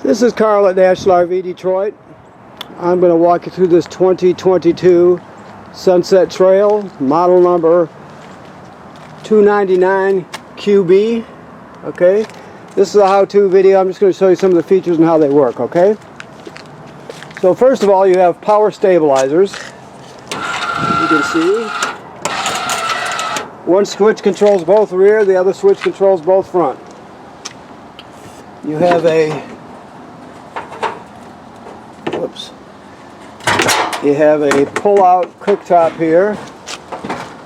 This is Carl at National RV Detroit. I'm going to walk you through this 2022 Sunset Trail, model number 299 QB. Okay, this is a how-to video. I'm just going to show you some of the features and how they work. Okay, so first of all, you have power stabilizers. You can see one switch controls both rear, the other switch controls both front. You have a pull-out cooktop here.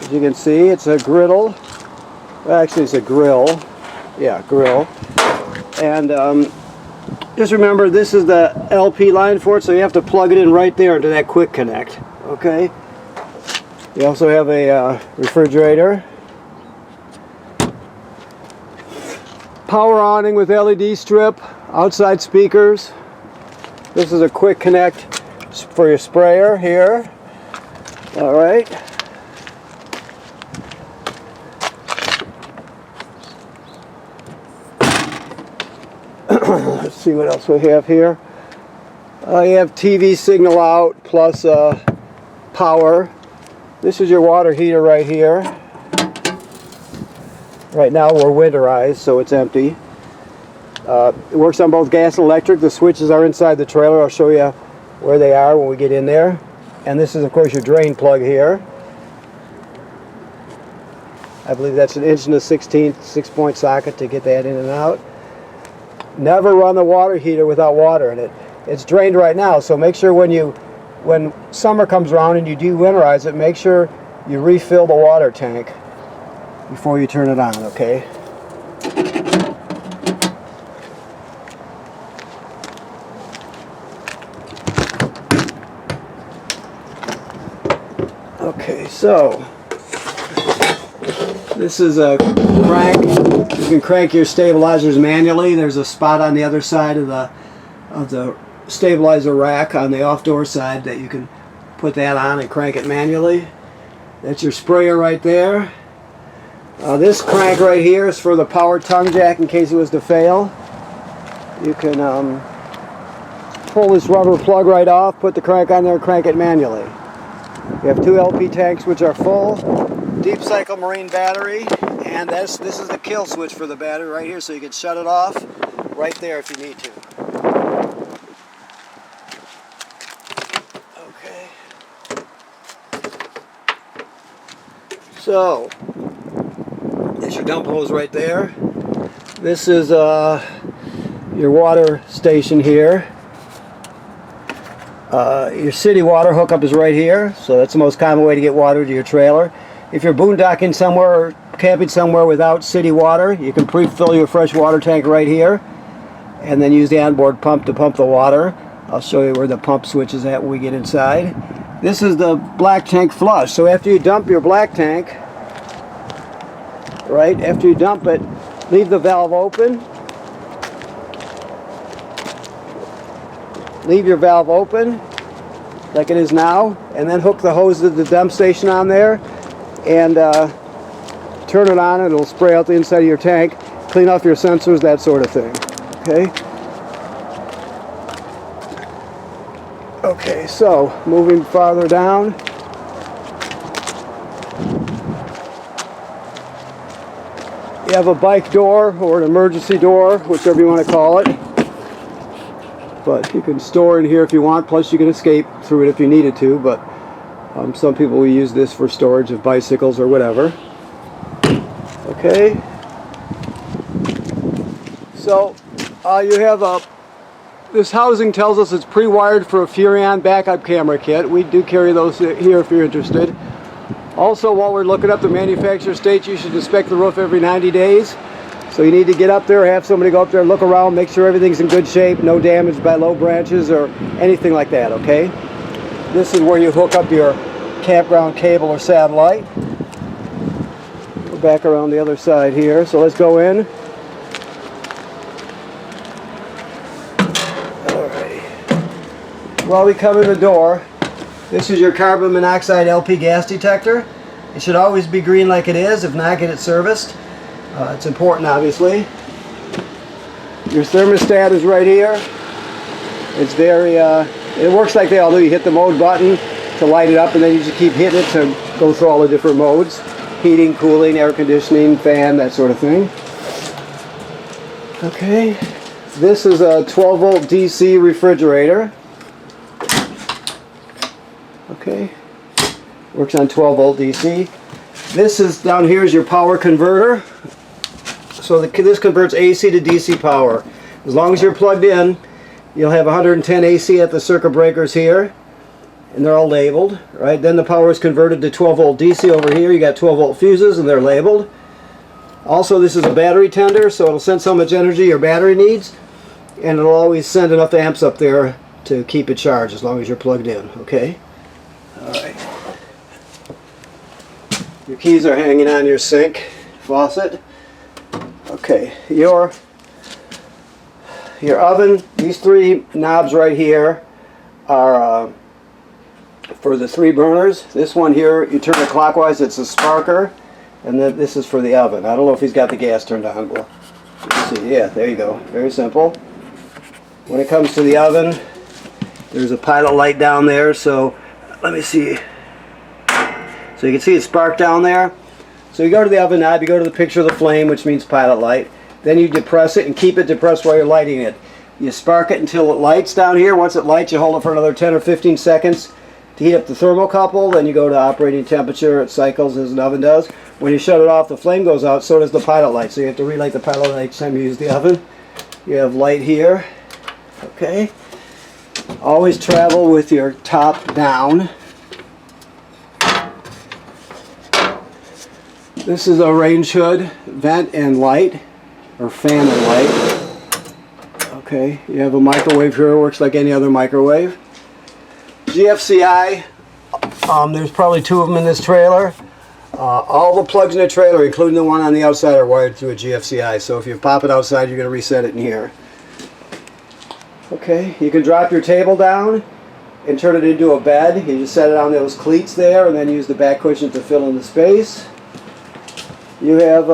As you can see, it's a griddle. Well, actually, it's a grill. Yeah, grill. And just remember, this is the LP line for it, so you have to plug it in right there into that quick connect. Okay. You also have a refrigerator. Power awning with LED strip. Outside speakers. This is a quick connect for your sprayer here. All right. Let's see what else we have here. You have TV signal out plus power. This is your water heater right here. Right now we're winterized, so it's empty. It works on both gas and electric. The switches are inside the trailer. I'll show you where they are when we get in there. And this is, of course, your drain plug here. I believe that's an 1 1/16 6-point socket to get that in and out. Never run the water heater without water in it. It's drained right now, so make sure when summer comes around and you de-winterize it, make sure you refill the water tank before you turn it on, okay? Okay, so this is a crank. You can crank your stabilizers manually. There's a spot on the other side of the stabilizer rack on the off-door side that you can put that on and crank it manually. That's your sprayer right there. This crank right here is for the power tongue jack in case it was to fail. You can pull this rubber plug right off, put the crank on there, and crank it manually. You have 2 LP tanks which are full, deep cycle marine battery, and this is the kill switch for the battery right here, so you can shut it off right there if you need to. Okay. So, there's your dump hose right there. This is your water station here. Your city water hookup is right here, so that's the most common way to get water to your trailer. If you're boondocking somewhere or camping somewhere without city water, you can pre-fill your fresh water tank right here and then use the onboard pump to pump the water. I'll show you where the pump switch is at when we get inside. This is the black tank flush, so after you dump your black tank, right, after you dump it, leave the valve open. Leave your valve open like it is now, and then hook the hose to the dump station on there and turn it on, and it'll spray out the inside of your tank, clean off your sensors, that sort of thing. Okay? Okay, so moving farther down. You have a bike door or an emergency door, whichever you want to call it. But you can store in here if you want, plus you can escape through it if you needed to, but some people will use this for storage of bicycles or whatever. Okay. So you have this housing tells us it's pre-wired for a Furrion backup camera kit. We do carry those here if you're interested. Also, while we're looking up, the manufacturer states you should inspect the roof every 90 days. So you need to get up there, have somebody go up there, look around, make sure everything's in good shape, no damage by low branches or anything like that, okay? This is where you hook up your campground cable or satellite. We're back around the other side here, so let's go in. Alrighty. While we come in the door, this is your carbon monoxide LP gas detector. It should always be green like it is. If not, get it serviced. It's important, obviously. Your thermostat is right here. It's very, it works like they all do. You hit the mode button to light it up, and then you just keep hitting it to go through all the different modes. Heating, cooling, air conditioning, fan, that sort of thing. Okay, this is a 12 volt DC refrigerator. Okay, works on 12 volt DC. This is, down here is your power converter. So this converts AC to DC power. As long as you're plugged in, you'll have 110 AC at the circuit breakers here, and they're all labeled, right? Then the power is converted to 12 volt DC over here. You got 12 volt fuses, and they're labeled. Also, this is a battery tender, so it'll send so much energy your battery needs, and it'll always send enough amps up there to keep it charged as long as you're plugged in, okay? All right. Your keys are hanging on your sink faucet. Okay, your oven, these three knobs right here are for the 3 burners. This one here, you turn it clockwise, it's a sparker. And then this is for the oven. I don't know if he's got the gas turned on. Well, let's see. Yeah, there you go. Very simple. When it comes to the oven, there's a pilot light down there. So let me see. So you can see it spark down there. So you go to the oven knob, you go to the picture of the flame, which means pilot light. Then you depress it and keep it depressed while you're lighting it. You spark it until it lights down here. Once it lights, you hold it for another 10 or 15 seconds to heat up the thermocouple. Then you go to operating temperature. It cycles as an oven does. When you shut it off, the flame goes out, so does the pilot light. So you have to relight the pilot light each time you use the oven. You have light here. Okay. Always travel with your top down. This is a range hood, vent and light, or fan and light. Okay. You have a microwave here. It works like any other microwave. GFCI. There's probably 2 of them in this trailer. All the plugs in the trailer, including the one on the outside, are wired through a GFCI. So if you pop it outside, you're going to reset it in here. Okay, you can drop your table down and turn it into a bed. You just set it on those cleats there and then use the back cushion to fill in the space. You have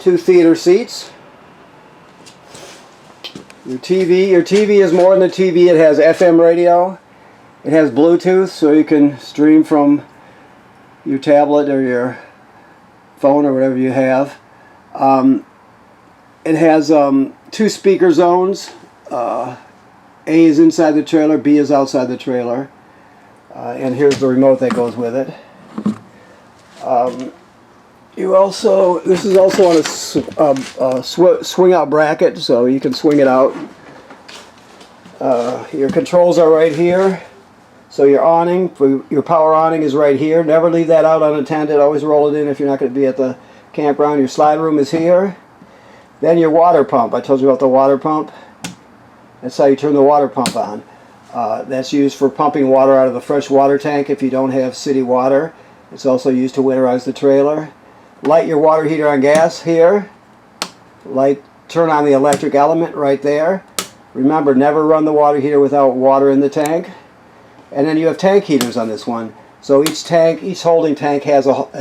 2 theater seats. Your TV is more than a TV. It has FM radio. It has Bluetooth, so you can stream from your tablet or your phone or whatever you have. It has 2 speaker zones. A is inside the trailer, B is outside the trailer. And here's the remote that goes with it. This is also on a swing out bracket, so you can swing it out. Your controls are right here. So your awning, your power awning is right here. Never leave that out unattended. Always roll it in if you're not going to be at the campground. Your slide room is here. Then your water pump. I told you about the water pump. That's how you turn the water pump on. That's used for pumping water out of the fresh water tank if you don't have city water. It's also used to winterize the trailer. Light your water heater on gas here. Turn on the electric element right there. Remember, never run the water heater without water in the tank. And then you have tank heaters on this one. So each holding tank has like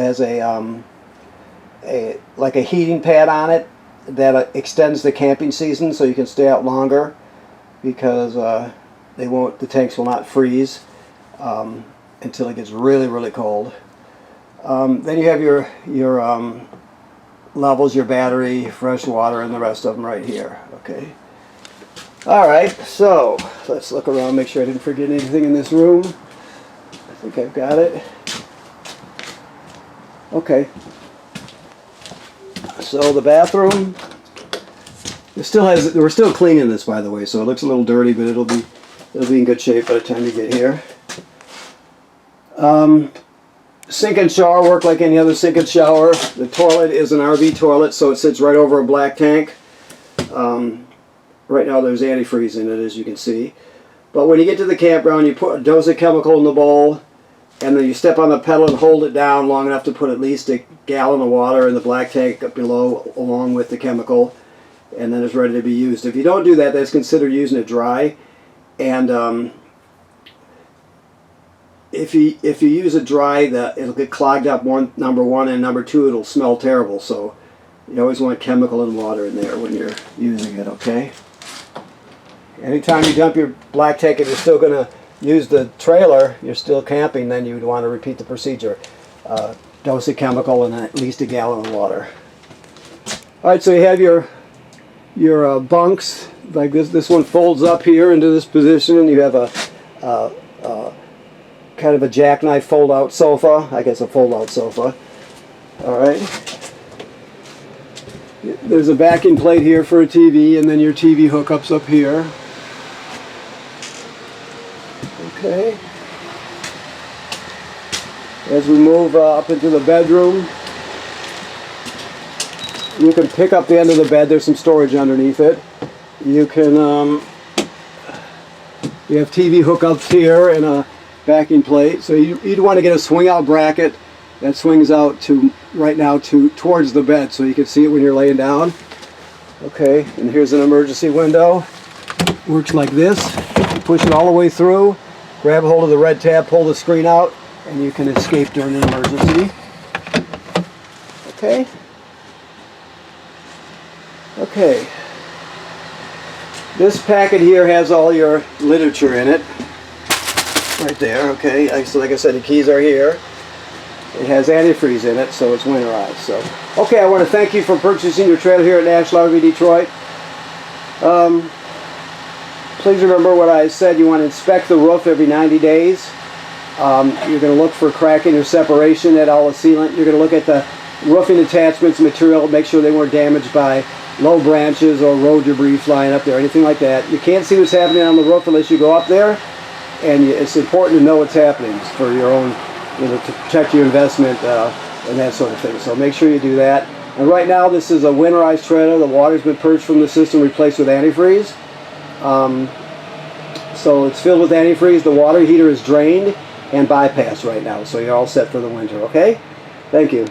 a heating pad on it that extends the camping season, so you can stay out longer because the tanks will not freeze until it gets really, really cold. Then you have your levels, your battery, fresh water, and the rest of them right here. Okay. Alright, so let's look around, make sure I didn't forget anything in this room. I think I've got it. Okay. So the bathroom, we're still cleaning this, by the way, so it looks a little dirty, but it'll be in good shape by the time you get here. Sink and shower work like any other sink and shower. The toilet is an RV toilet, so it sits right over a black tank. Right now there's antifreeze in it, as you can see. But when you get to the campground, you put a dose of chemical in the bowl, and then you step on the pedal and hold it down long enough to put at least a gallon of water in the black tank up below, along with the chemical, and then it's ready to be used. If you don't do that, that's considered using it dry. And if you use it dry, it'll get clogged up, number one, and number two, it'll smell terrible. So you always want chemical and water in there when you're using it, okay? Anytime you dump your black tank, if you're still going to use the trailer, you're still camping, then you'd want to repeat the procedure. Dose of chemical and at least a gallon of water. All right, so you have your bunks like this. This one folds up here into this position, and you have a kind of a jackknife fold-out sofa. I guess a fold-out sofa. All right. There's a backing plate here for a TV, and then your TV hookups up here. Okay. As we move up into the bedroom, you can pick up the end of the bed. There's some storage underneath it. You can, you have TV hookups here and a backing plate. So you'd want to get a swing-out bracket that swings out to right now towards the bed, so you can see it when you're laying down. Okay, and here's an emergency window. Works like this. Push it all the way through. Grab a hold of the red tab, pull the screen out, and you can escape during an emergency. Okay. Okay. This packet here has all your literature in it. Right there, okay. So like I said, the keys are here. It has antifreeze in it, so it's winterized. So, okay, I want to thank you for purchasing your trailer here at National RV Detroit. Please remember what I said. You want to inspect the roof every 90 days. You're going to look for cracking or separation at all the sealant. You're going to look at the roofing attachments material, make sure they weren't damaged by low branches or road debris flying up there, anything like that. You can't see what's happening on the roof unless you go up there, and it's important to know what's happening for your own, to protect your investment and that sort of thing. So make sure you do that. And right now this is a winterized trailer. The water's been purged from the system, replaced with antifreeze. So it's filled with antifreeze. The water heater is drained and bypassed right now. So you're all set for the winter, okay? Thank you.